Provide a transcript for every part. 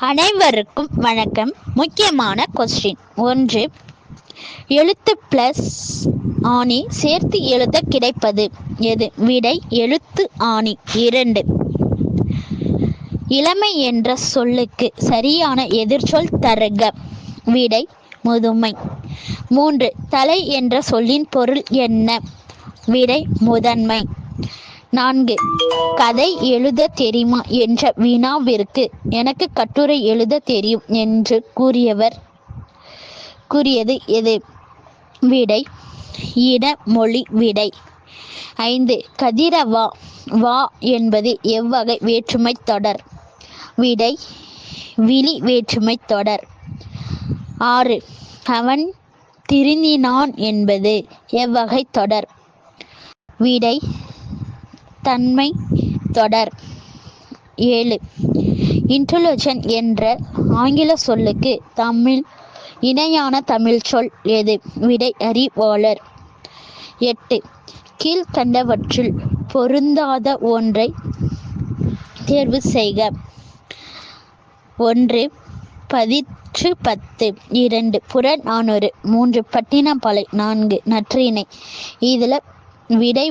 அனைவருக்கும் வணக்கம். முக்கியமான கொஸ்டின் 1. எழுத்து பிளஸ் ஆணி சேர்த்து எழுத கிடைப்பது எது? விடை எழுத்து ஆணி. 2. இளமை என்ற சொல்லுக்கு சரியான எதிர்ச்சொல் தருக. விடை முதுமை. 3. தலை என்ற சொல்லின் பொருள் என்ன? விடை முதன்மை. 4. கதை எழுத தெரியுமா என்ற வினாவிற்கு எனக்கு கட்டுரை எழுத தெரியும் என்று கூறியது எது? விடை இடமொழி விடை. 5. கதிரவா வா என்பது எவ்வகை வேற்றுமை தொடர்? விடை விளி வேற்றுமை தொடர். 6. அவன் திருந்தினான் என்பது எவ்வகை தொடர்? விடை தன்மை தொடர். 7. இன்டெலிஜென்ட் என்ற ஆங்கில சொல்லுக்கு இணையான தமிழ் சொல் எது? விடை அறிவாளர். 8. கீழ்கண்டவற்றுள் பொருந்தாத ஒன்றை தேர்வு செய்க. 1. பதிற்று 10. 2. புறநானூறு. 3. பட்டினப்பாலை. 4. நற்றிணை. இதில் விடை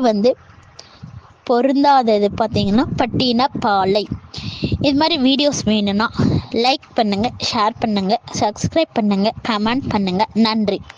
பொருந்தாதது பார்த்தீங்கன்னா பட்டினப்பாலை. இது மாதிரி வீடியோஸ் வேணும்னா லைக் பண்ணுங்கள், ஷேர் பண்ணுங்கள், சப்ஸ்கிரைப் பண்ணுங்கள், கமெண்ட் பண்ணுங்கள். நன்றி.